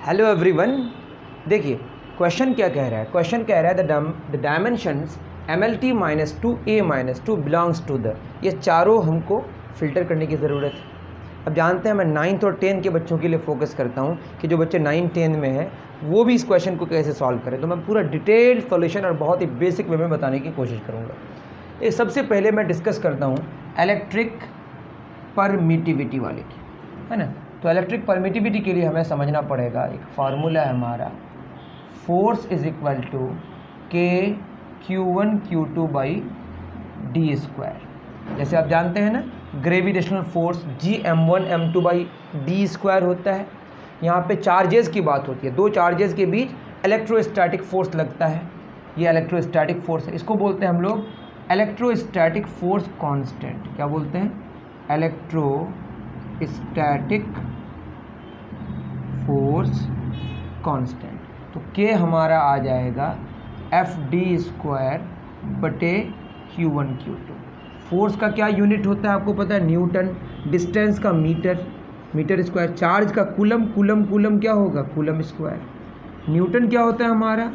Hello everyone. देखिए question क्या कह रहा है। क्वेश्चन कह रहा है the dimensions MLT -2A -2 belongs to the, ये चारों हमको फिल्टर करने की ज़रूरत है। अब जानते हैं मैं 9th और 10th के बच्चों के लिए फोकस करता हूँ कि जो बच्चे 9th 10th में हैं वो भी इस क्वेश्चन को कैसे सॉल्व करें। तो मैं पूरा डिटेल्ड सॉल्यूशन और बहुत ही बेसिक वे में बताने की कोशिश करूँगा। ये सबसे पहले मैं डिस्कस करता हूँ इलेक्ट्रिक परमिटिविटी वाले की, है ना। तो इलेक्ट्रिक परमिटिविटी के लिए हमें समझना पड़ेगा, एक फार्मूला है हमारा, force is equal to K/Q1/Q2/d²। जैसे आप जानते हैं ना, ग्रेविटेशनल फोर्स G m1m2/d² होता है। यहाँ पे चार्जेस की बात होती है, दो चार्जेस के बीच इलेक्ट्रोस्टैटिक फोर्स लगता है, ये इलेक्ट्रोस्टैटिक फोर्स है। इसको बोलते हैं हम लोग इलेक्ट्रोस्टैटिक फोर्स कांस्टेंट। क्या बोलते हैं? Electrostatic force constant. तो K हमारा आ जाएगा Fd²/Q1/Q2। फोर्स का क्या यूनिट होता है आपको पता है? न्यूटन। डिस्टेंस का मीटर स्क्वायर। चार्ज का कूलम क्या होगा? Coulomb square. न्यूटन क्या होता है हमारा?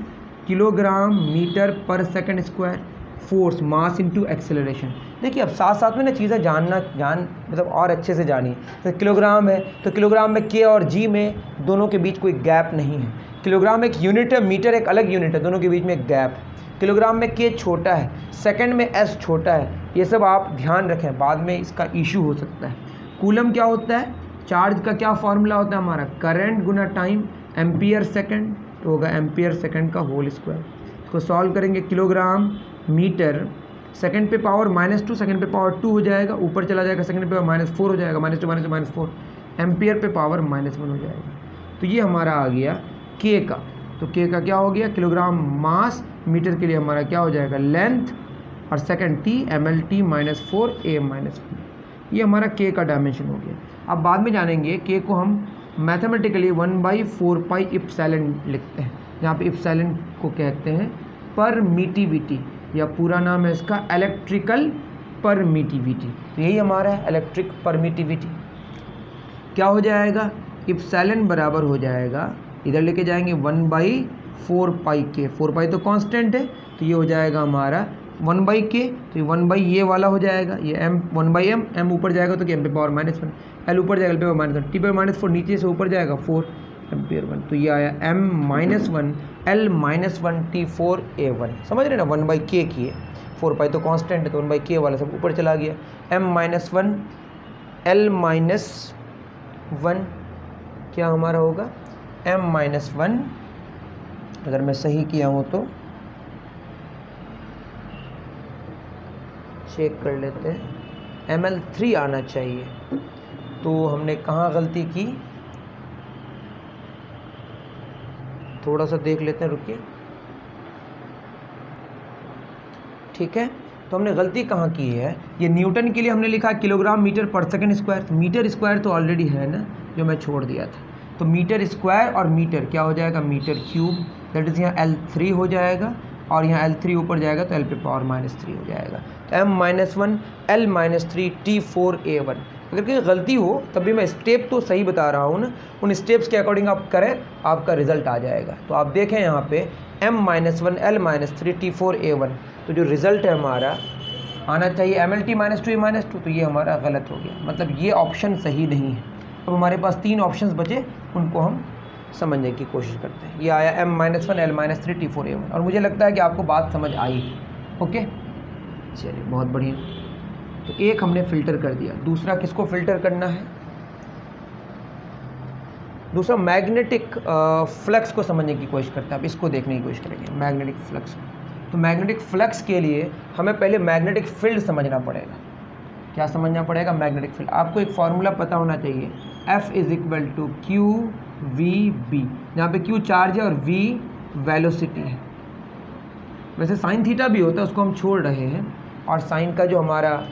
किलोग्राम मीटर पर second square. Force mass into acceleration. देखिए अब साथ साथ में ना चीज़ें मतलब और अच्छे से जानिए। तो किलोग्राम है तो किलोग्राम में K और G में दोनों के बीच कोई गैप नहीं है। किलोग्राम एक यूनिट है, मीटर एक अलग यूनिट है, दोनों के बीच में एक गैप है। किलोग्राम में K छोटा है, सेकंड में S छोटा है। ये सब आप ध्यान रखें, बाद में इसका इशू हो सकता है। कूलम क्या होता है? चार्ज का क्या फॉर्मूला होता है हमारा? करंट गुना टाइम, एम्पियर सेकंड, तो होगा एम्पियर सेकंड का होल स्क्वायर। इसको सॉल्व करेंगे, किलोग्राम मीटर सेकंड पे पावर -2, सेकंड पे पावर 2 हो जाएगा, ऊपर चला जाएगा, सेकंड पे पावर -4 हो जाएगा, -2 -4, एम्पियर पे पावर -1 हो जाएगा। तो ये हमारा आ गया K का। तो K का क्या हो गया? किलोग्राम मास, मीटर के लिए हमारा क्या हो जाएगा? लेंथ, और सेकंड T MLT -4A -1। ये हमारा K का डायमेंशन हो गया। अब बाद में जानेंगे K को हम मैथमेटिकली 1/4πε लिखते हैं। यहाँ पे इप्सिलॉन को कहते हैं परमिटिविटी, या पूरा नाम है इसका इलेक्ट्रिकल परमिटिविटी। तो यही हमारा है इलेक्ट्रिक परमिटिविटी। क्या हो जाएगा? इप्सिलॉन बराबर हो जाएगा, इधर लेके जाएंगे 1/4πK। 4π तो कांस्टेंट है, तो ये हो जाएगा हमारा 1/K। तो ये 1/ ये वाला हो जाएगा, ये m 1/m, m ऊपर जाएगा तो m पे पावर -1, l ऊपर जाएगा l पे पावर -1, t पे -4, नीचे से ऊपर जाएगा 4 एम्पियर 1। तो ये आया m -1 l -1 T4A1। समझ रहे ना, 1/K की है, 4π तो कांस्टेंट है, तो 1/K वाला सब ऊपर चला गया। m -1 l -1 क्या हमारा होगा? m -1, अगर मैं सही किया हूँ तो चेक कर लेते हैं, ML3 आना चाहिए। तो हमने कहाँ गलती की, थोड़ा सा देख लेते हैं, रुकिए। ठीक है, तो हमने गलती कहाँ की है? ये न्यूटन के लिए हमने लिखा किलोग्राम मीटर पर सेकंड स्क्वायर। तो मीटर स्क्वायर तो ऑलरेडी है ना, जो मैं छोड़ दिया था। तो मीटर स्क्वायर और मीटर क्या हो जाएगा? मीटर क्यूब, दैट इज़ यहाँ L3 हो जाएगा, और यहाँ L3 ऊपर जाएगा तो L पे पावर -3 हो जाएगा। तो m -1 l -3 T4A1। अगर कोई गलती हो तब भी मैं स्टेप तो सही बता रहा हूँ ना, उन स्टेप्स के अकॉर्डिंग आप करें, आपका रिजल्ट आ जाएगा। तो आप देखें यहाँ पे m -1 l -3 T4A1, तो जो रिज़ल्ट है हमारा आना चाहिए MLT -2A -2, तो ये हमारा गलत हो गया, मतलब ये ऑप्शन सही नहीं है। अब हमारे पास 3 ऑप्शंस बचे, उनको हम समझने की कोशिश करते हैं। ये आया m -1 l -3 T4A1, और मुझे लगता है कि आपको बात समझ आई। ओके, चलिए बहुत बढ़िया। तो एक हमने फ़िल्टर कर दिया, दूसरा किसको फ़िल्टर करना है? दूसरा मैग्नेटिक फ्लक्स को समझने की कोशिश करते हैं। अब इसको देखने की कोशिश करेंगे, मैग्नेटिक फ्लक्स। तो मैग्नेटिक फ्लक्स के लिए हमें पहले मैग्नेटिक फील्ड समझना पड़ेगा। क्या समझना पड़ेगा? Magnetic field. आपको एक फार्मूला पता होना चाहिए, F = QVB, जहाँ पे Q चार्ज है और V वेलोसिटी है। वैसे साइन थीटा भी होता है, उसको हम छोड़ रहे हैं, और साइन का जो हमारा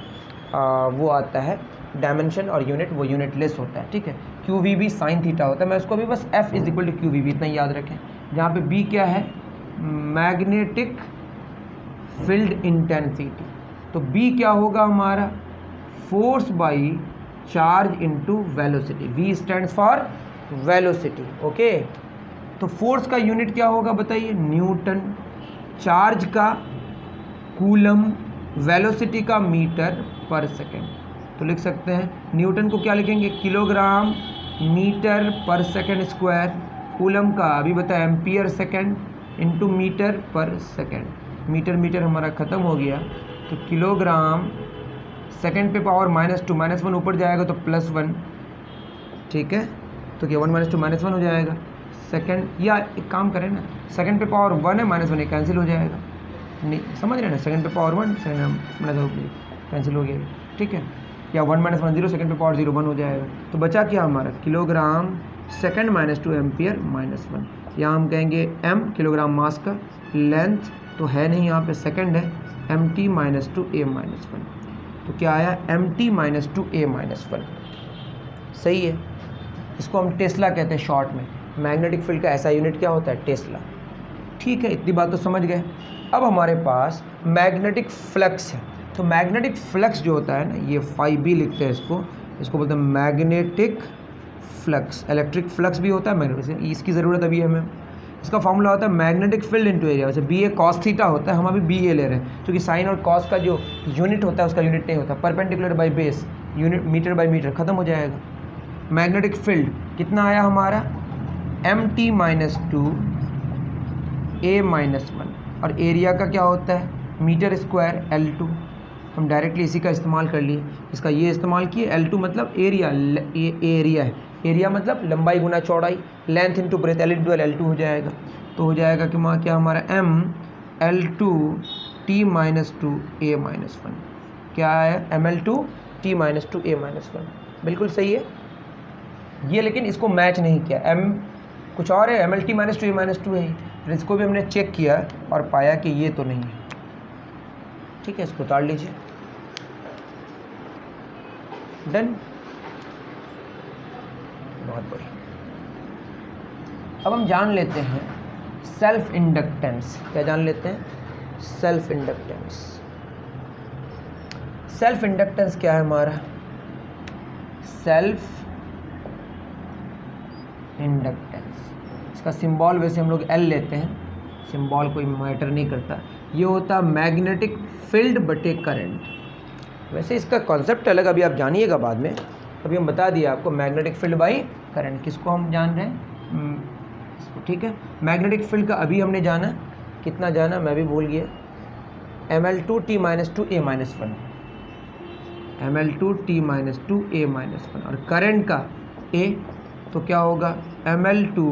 वो आता है डायमेंशन और यूनिट, वो यूनिटलेस होता है। ठीक है, QVB साइन थीटा होता है। मैं उसको भी बस F = QVB इतना ही याद रखें। जहाँ पे B क्या है? Magnetic field intensity. तो B क्या होगा हमारा? Force by charge into velocity. V stands for velocity. Okay, तो फोर्स का यूनिट क्या होगा बताइए, न्यूटन, चार्ज का कूलम, वेलोसिटी का मीटर पर सेकेंड। तो लिख सकते हैं न्यूटन को क्या लिखेंगे, किलोग्राम मीटर पर सेकेंड स्क्वायर, कूलम का अभी बताया एम्पियर सेकेंड इंटू मीटर पर सेकेंड, मीटर मीटर हमारा ख़त्म हो गया, तो किलोग्राम सेकेंड पे पावर -2, -1 ऊपर जाएगा तो +1, ठीक है, तो क्या 1 - 2 -1 हो जाएगा सेकेंड, या एक काम करें ना, सेकेंड पे पावर 1 है, -1 कैंसिल हो जाएगा, नहीं समझ रहे हैं ना, सेकेंड पे पावर 1 सेकेंड कैंसिल हो गया, ठीक है, या 1 - 1 0, सेकेंड पे पावर 0 1 हो जाएगा, तो बचा क्या हमारा, किलोग्राम सेकेंड -2 एम्पियर -1, यहाँ हम कहेंगे m किलोग्राम मास का, लेंथ तो है नहीं यहाँ पे, सेकेंड है, mt -2 a -1, तो क्या आया mt -2 a -1, सही है। इसको हम टेस्ला कहते हैं शॉर्ट में, मैग्नेटिक फील्ड का ऐसा यूनिट क्या होता है, टेस्ला, ठीक है, इतनी बात तो समझ गए। अब हमारे पास मैग्नेटिक फ्लक्स है, तो मैग्नेटिक फ्लक्स जो होता है ना, ये φb लिखते हैं इसको बोलते हैं मैग्नेटिक फ्लक्स, इलेक्ट्रिक फ्लक्स भी होता है मैग्नेटिक, इसकी ज़रूरत अभी हमें, इसका फॉर्मूला होता है मैग्नेटिक फील्ड इनटू एरिया, वैसे बी ए कॉस थीटा होता है, हम अभी बी ए ले रहे हैं, क्योंकि साइन और कॉस का जो यूनिट होता है उसका यूनिट नहीं होता, perpendicular by base, unit metre by metre, ख़त्म हो जाएगा। मैग्नेटिक फील्ड कितना आया हमारा, mt -2 a -1, और एरिया का क्या होता है, मीटर स्क्वायर L2, हम डायरेक्टली इसी का इस्तेमाल कर लिए, इसका ये इस्तेमाल किए, L2 मतलब एरिया, ये एरिया है, एरिया मतलब लंबाई गुना चौड़ाई, length into breadth, L into L2 हो जाएगा, तो हो जाएगा कि वहाँ क्या हमारा m L2 t -2 a -1, क्या है ML2 t -2 a -1, बिल्कुल सही है ये, लेकिन इसको मैच नहीं किया, m कुछ और है, MLT -2 a -2 है, फिर इसको भी हमने चेक किया और पाया कि ये तो नहीं है, ठीक है, इसको उतार लीजिए, डन, बहुत बढ़िया। अब हम जान लेते हैं सेल्फ इंडक्टेंस, क्या जान लेते हैं, सेल्फ इंडक्टेंस। सेल्फ इंडक्टेंस क्या है हमारा, सेल्फ इंडक्टेंस, इसका सिंबल वैसे हम लोग L लेते हैं, सिंबल कोई मैटर नहीं करता, ये होता मैग्नेटिक फील्ड बटे करंट, वैसे इसका कॉन्सेप्ट अलग, अभी आप जानिएगा बाद में, अभी हम बता दिए आपको मैग्नेटिक फील्ड बाई करंट, किसको हम जान रहे हैं इसको, ठीक है। मैग्नेटिक फील्ड का अभी हमने जाना, कितना जाना मैं भी भूल गया, ML2 t -2 a -1, ML2 t -2 a -1, और करंट का A, तो क्या होगा ML2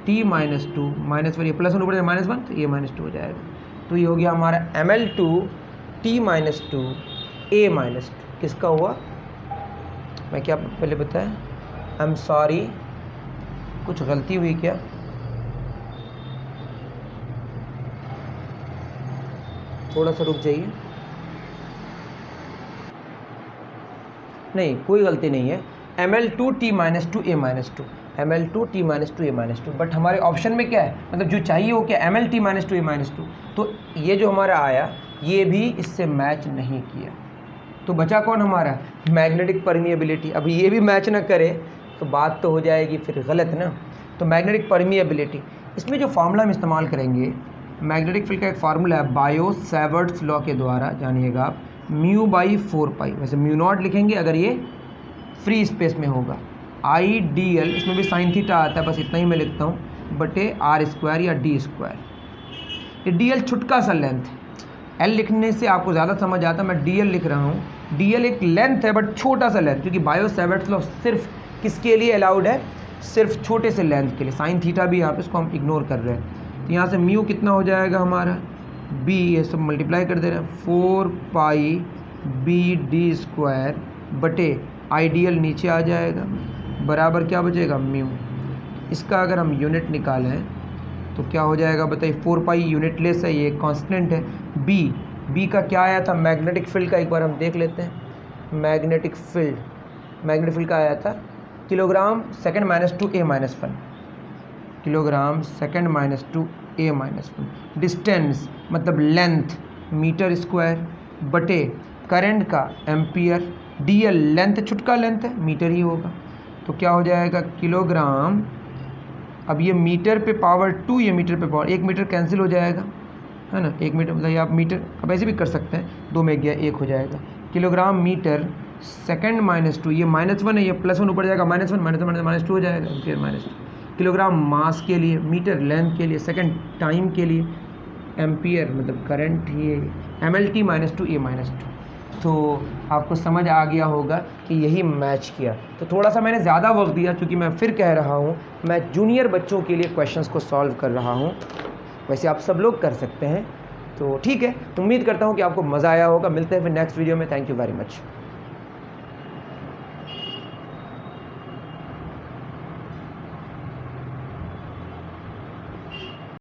t -2 -1, ये +1 ऊपर -1, तो a -2 हो जाएगा, तो ये हो गया हमारा ML2 t -2 a -2, किसका हुआ, मैं क्या पहले बताया, आई एम सॉरी, कुछ गलती हुई क्या, थोड़ा सा रुक जाइए, नहीं कोई गलती नहीं है, ML2 t -2 a -2, ML2 t -2 a -2, but हमारे ऑप्शन में क्या है, मतलब जो चाहिए वो क्या, ML t -2 a -2, तो ये जो हमारा आया ये भी इससे मैच नहीं किया, तो बचा कौन हमारा, मैग्नेटिक परमिएबिलिटी, अब ये भी मैच ना करे तो बात तो हो जाएगी फिर गलत ना, तो मैग्नेटिक परमिएबिलिटी, इसमें जो फार्मूला हम इस्तेमाल करेंगे, मैग्नेटिक फील्ड का एक फार्मूला है बायो-सैवर्ट्स लॉ के द्वारा, जानिएगा आप, μ/4π, वैसे μ0 लिखेंगे अगर ये फ्री स्पेस में होगा, आइडियल, इसमें भी साइन थीटा आता है, बस इतना ही मैं लिखता हूँ, बटे r² या d², ये dl छुटका सा लेंथ, L लिखने से आपको ज़्यादा समझ आता, मैं dl लिख रहा हूँ, dl एक लेंथ है बट छोटा सा लेंथ, क्योंकि बायो-सैवर्ट्स लॉ सिर्फ किसके लिए अलाउड है, सिर्फ छोटे से लेंथ के लिए, साइन थीटा भी यहाँ पे इसको हम इग्नोर कर रहे हैं, तो यहाँ से म्यू कितना हो जाएगा हमारा, b, ये सब मल्टीप्लाई कर दे रहे हैं, 4π b d² बटे आइडियल नीचे आ जाएगा, बराबर क्या बचेगा, म्यू, इसका अगर हम यूनिट निकालें तो क्या हो जाएगा बताइए, 4π यूनिट लेस है, ये कांस्टेंट है, b का क्या आया था, मैग्नेटिक फील्ड का एक बार हम देख लेते हैं, मैग्नेटिक फील्ड का आया था kilogram second -2 a -1, kilogram second -2 a -1, distance मतलब लेंथ मीटर स्क्वायर बटे करंट का एम्पियर, dl लेंथ छुटका लेंथ है, मीटर ही होगा, तो क्या हो जाएगा किलोग्राम, अब ये मीटर पे पावर 2, ये मीटर पे पावर 1 मीटर कैंसिल हो जाएगा, है ना। 1 मीटर मतलब आप मीटर अब ऐसे भी कर सकते हैं, 2 में गया 1 हो जाएगा। किलोग्राम मीटर सेकंड -2, ये -1 है, ये +1 ऊपर जाएगा, -1 -1 -2 हो जाएगा, एम्पियर -2। किलोग्राम मास के लिए, मीटर लेंथ के लिए, सेकंड टाइम के लिए, एम्पियर मतलब करंट, ये mlt -2 a -2। तो आपको समझ आ गया होगा कि यही मैच किया। तो थोड़ा सा मैंने ज़्यादा वक्त दिया, क्योंकि मैं फिर कह रहा हूँ मैं जूनियर बच्चों के लिए क्वेश्चंस को सॉल्व कर रहा हूँ, वैसे आप सब लोग कर सकते हैं। तो ठीक है, उम्मीद करता हूँ कि आपको मज़ा आया होगा। मिलते हैं फिर नेक्स्ट वीडियो में। Thank you very much.